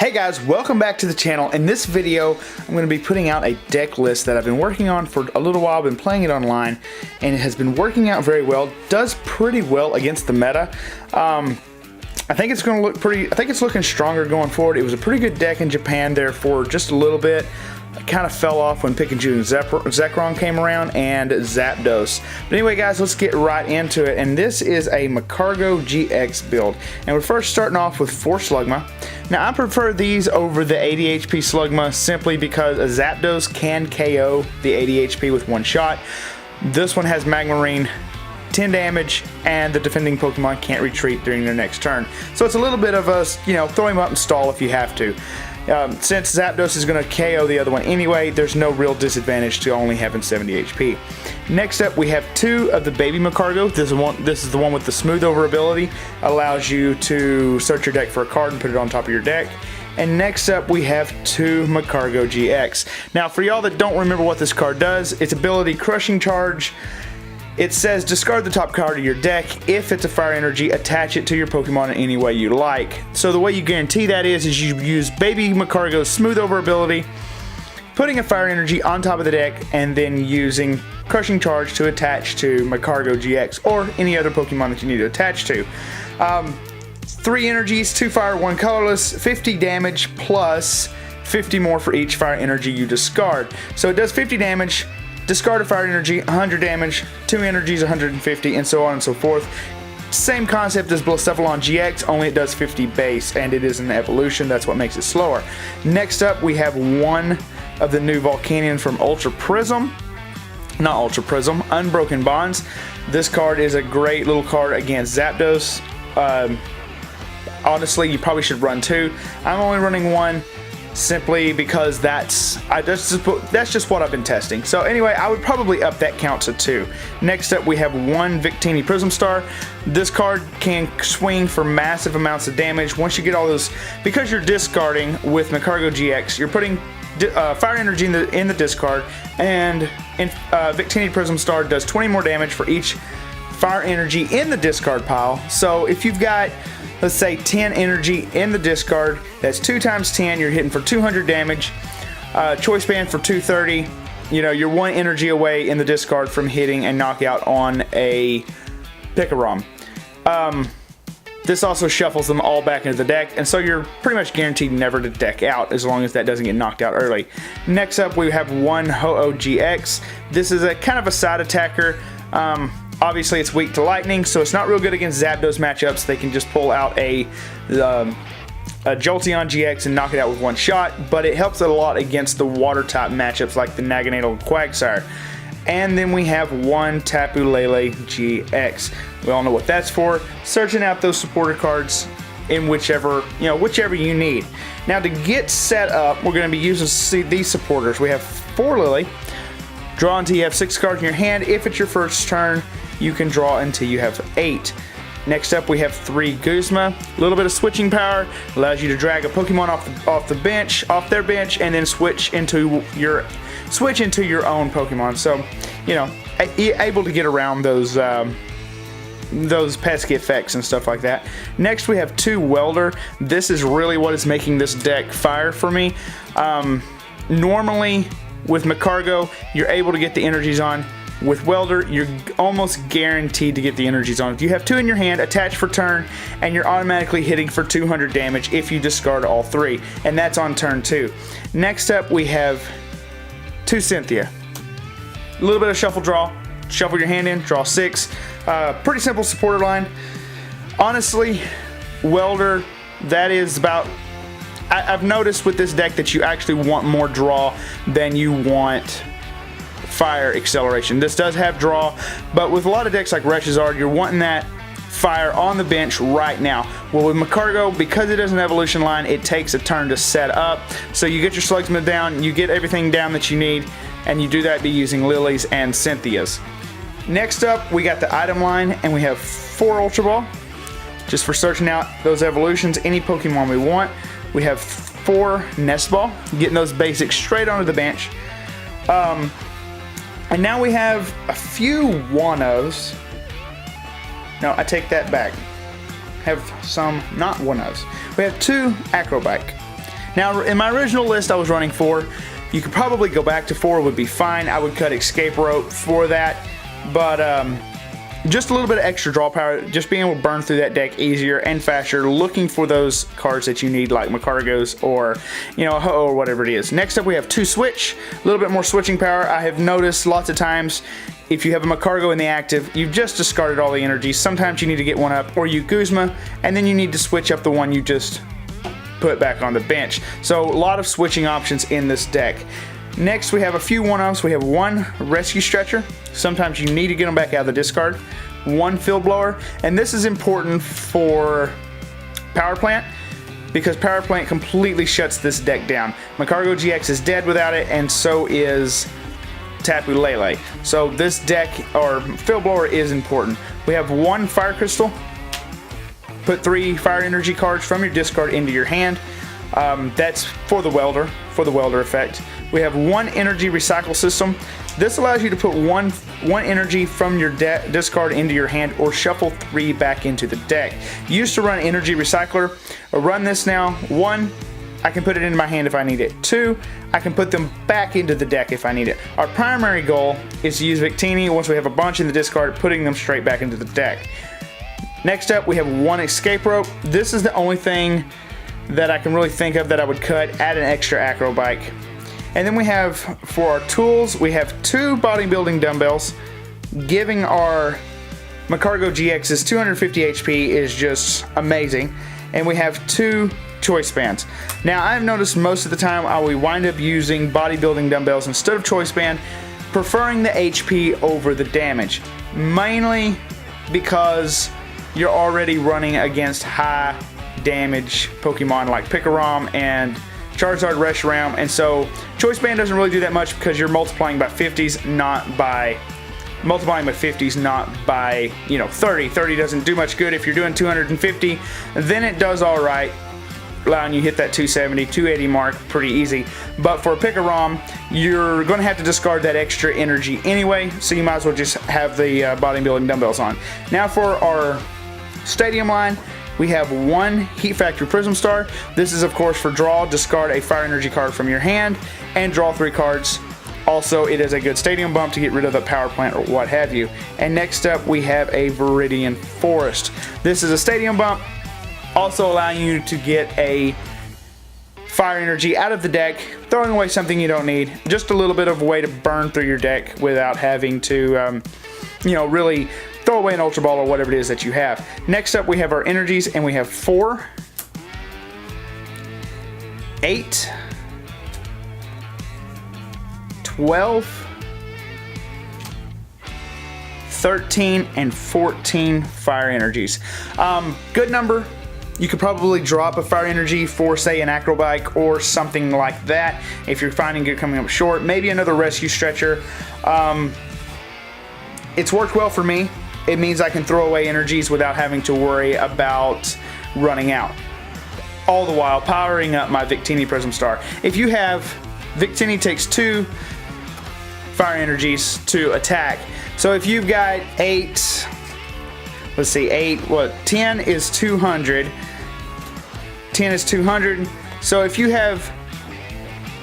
Hey guys, welcome back to the channel. In this video, I'm going to be putting out a deck list that I've been working on for a little while. I've been playing it online, and it has been working out very well. Does pretty well against the meta. I think it's going to look pretty. I think it's looking stronger going forward. It was a pretty good deck in Japan there for just a little bit. It kind of fell off when Pikachu and Zekrom came around and Zapdos. But anyway, guys, let's get right into it. And this is a Magcargo-GX build. And we're first starting off with 4 Slugma. Now, I prefer these over the 80 HP Slugma simply because a Zapdos can KO the 80 HP with one shot. This one has Magmarine, 10 damage, and the defending Pokemon can't retreat during their next turn. So it's a little bit of a, throw him up and stall if you have to. Since Zapdos is going to KO the other one anyway, there's no real disadvantage to only having 70 HP. Next up, we have 2 of the Baby Magcargo. This is the one with the smooth over ability. Allows you to search your deck for a card and put it on top of your deck. And next up, we have 2 Magcargo-GX. Now, for y'all that don't remember what this card does, its ability Crushing Charge. It says discard the top card of your deck. If it's a fire energy, attach it to your Pokemon in any way you like. So the way you guarantee that is you use Baby Magcargo's smooth over ability, putting a fire energy on top of the deck, and then using Crushing Charge to attach to Magcargo-GX or any other Pokemon that you need to attach to. 3 energies, 2 fire, 1 colorless, 50 damage plus 50 more for each fire energy you discard. So it does 50 damage. Discard a fire energy, 100 damage, 2 energies, 150, and so on and so forth. Same concept as Blacephalon GX, only it does 50 base, and it is an evolution. That's what makes it slower. Next up, we have 1 of the new Volcanion from Unbroken Bonds. This card is a great little card against Zapdos. Honestly, you probably should run 2. I'm only running 1. Simply because that's just what I've been testing. So anyway, I would probably up that count to 2. Next up, we have 1 Victini Prism Star. This card can swing for massive amounts of damage. Once you get all those, because you're discarding with Magcargo-GX, you're putting fire energy in the discard, and Victini Prism Star does 20 more damage for each fire energy in the discard pile. So if you've got, let's say, 10 energy in the discard, that's 2 times 10, you're hitting for 200 damage. Choice Band for 230. You're 1 energy away in the discard from hitting a knockout on a Pikarom. This also shuffles them all back into the deck, and so you're pretty much guaranteed never to deck out as long as that doesn't get knocked out early. Next up, we have 1 Ho-Oh-GX. This is a kind of a side attacker. Obviously, it's weak to lightning, so it's not real good against Zapdos matchups. They can just pull out a Jolteon GX and knock it out with 1 shot, but it helps it a lot against the water-type matchups like the Naganadel Quagsire. And then we have 1 Tapu Lele GX. We all know what that's for. Searching out those supporter cards in whichever you need. Now, to get set up, we're going to be using these supporters. We have 4 Lily. Draw until you have 6 cards in your hand. If it's your first turn, you can draw until you have 8. Next up, we have 3 Guzma. A little bit of switching power. Allows you to drag a Pokemon off their bench, and then switch into your own Pokemon. So, able to get around those pesky effects and stuff like that. Next, we have 2 Welder. This is really what is making this deck fire for me. Normally, with Magcargo, you're able to get the energies on. With Welder, you're almost guaranteed to get the energies on. If you have 2 in your hand, attach for turn, and you're automatically hitting for 200 damage if you discard all 3, and that's on turn 2. Next up, we have 2 Cynthia. A little bit of shuffle draw. Shuffle your hand in, draw 6. Pretty simple supporter line. Honestly, Welder, that is about... I've noticed with this deck that you actually want more draw than you want fire acceleration. This does have draw, but with a lot of decks like Reshizard, you're wanting that fire on the bench right now. Well, with Magcargo, because it is an evolution line, it takes a turn to set up. So you get your Slugsmith down, you get everything down that you need, and you do that by using Lilies and Cynthias. Next up, we got the item line, and we have 4 Ultra Ball, just for searching out those evolutions, any Pokemon we want. We have 4 Nest Ball, getting those basics straight onto the bench. And now we have a few one-ofs. No, I take that back. Have some not one-ofs. We have 2 Acrobike. Now, in my original list, I was running 4. You could probably go back to 4, would be fine. I would cut escape rope for that, but just a little bit of extra draw power, just being able to burn through that deck easier and faster, looking for those cards that you need, like Magcargos or, you know, Ho-Oh or whatever it is. Next up, we have 2 switch, a little bit more switching power. I have noticed lots of times, if you have a Magcargo in the active, you've just discarded all the energies. Sometimes you need to get one up, or you Guzma, and then you need to switch up the one you just put back on the bench. So a lot of switching options in this deck. Next, we have a few one-offs. We have 1 rescue stretcher. Sometimes you need to get them back out of the discard. 1 field blower, and this is important for power plant because power plant completely shuts this deck down. Magcargo-GX is dead without it, and so is Tapu Lele. So this deck, or field blower, is important. We have 1 fire crystal. Put 3 fire energy cards from your discard into your hand. That's for the welder effect. We have 1 energy recycle system. This allows you to put one energy from your discard into your hand, or shuffle 3 back into the deck. Used to run energy recycler. I run this now. 1, I can put it into my hand if I need it. 2, I can put them back into the deck if I need it. Our primary goal is to use Victini once we have a bunch in the discard, putting them straight back into the deck. Next up, we have 1 escape rope. This is the only thing that I can really think of that I would cut, add an extra acro bike. And then we have, for our tools, we have 2 bodybuilding dumbbells. Giving our Magcargo-GX's 250 HP is just amazing. And we have 2 choice bands. Now, I've noticed most of the time I will wind up using bodybuilding dumbbells instead of choice band, preferring the HP over the damage. Mainly because you're already running against high damage Pokemon like Pikarom and Charizard, Reshiram, and so choice band doesn't really do that much because you're multiplying by 50s, not by 30. 30 doesn't do much good. If you're doing 250, then it does all right, allowing you to hit that 270, 280 mark pretty easy. But for a Pikarom, you're going to have to discard that extra energy anyway, so you might as well just have the bodybuilding dumbbells on. Now for our stadium line, we have 1 Heat Factory Prism Star. This is, of course, for draw. Discard a fire energy card from your hand and draw 3 cards. Also, it is a good stadium bump to get rid of the power plant or what have you. And next up, we have a Viridian Forest. This is a stadium bump, also allowing you to get a fire energy out of the deck, throwing away something you don't need. Just a little bit of a way to burn through your deck without having to, really throw away an Ultra Ball or whatever it is that you have. Next up, we have our energies, and we have 4, 8, 12, 13, and 14 fire energies. Good number. You could probably drop a fire energy for, say, an acrobike or something like that if you're finding it coming up short. Maybe another rescue stretcher. It's worked well for me. It means I can throw away energies without having to worry about running out. All the while powering up my Victini Prism Star. If you have, Victini takes 2 fire energies to attack. So if you've got 8, let's see, 10 is 200. 10 is 200. So if you have,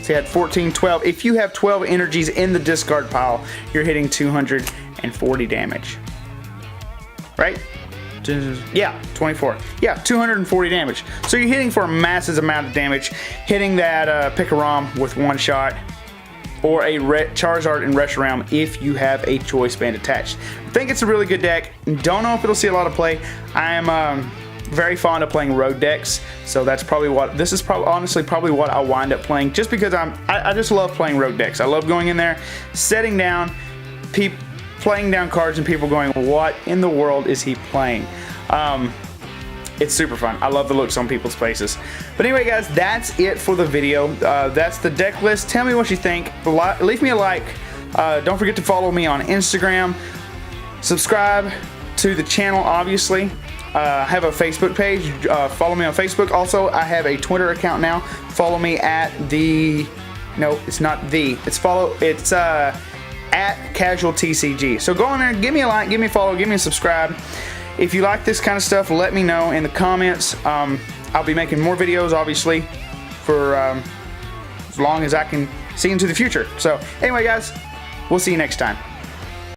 see, I had 14, 12. If you have 12 energies in the discard pile, you're hitting 240 damage. Right? Yeah, 24. Yeah, 240 damage. So you're hitting for a massive amount of damage, hitting that Pikarom with 1 shot, or a Charizard and Reshiram if you have a choice band attached. I think it's a really good deck. Don't know if it'll see a lot of play. I am very fond of playing road decks, so that's probably what this is. Honestly, probably what I'll wind up playing, just because I just love playing road decks. I love going in there, setting down, playing down cards, and people going, "What in the world is he playing?" It's super fun. I love the looks on people's faces. But anyway, guys, that's it for the video. That's the deck list. Tell me what you think. Leave me a like. Don't forget to follow me on Instagram. Subscribe to the channel, obviously. I have a Facebook page. Follow me on Facebook. Also, I have a Twitter account now. Follow me at the... No, it's not the. It's at CasualTCG. So go on there, give me a like, give me a follow, give me a subscribe. If you like this kind of stuff, let me know in the comments. I'll be making more videos, obviously. for as long as I can see into the future. So anyway, guys, we'll see you next time.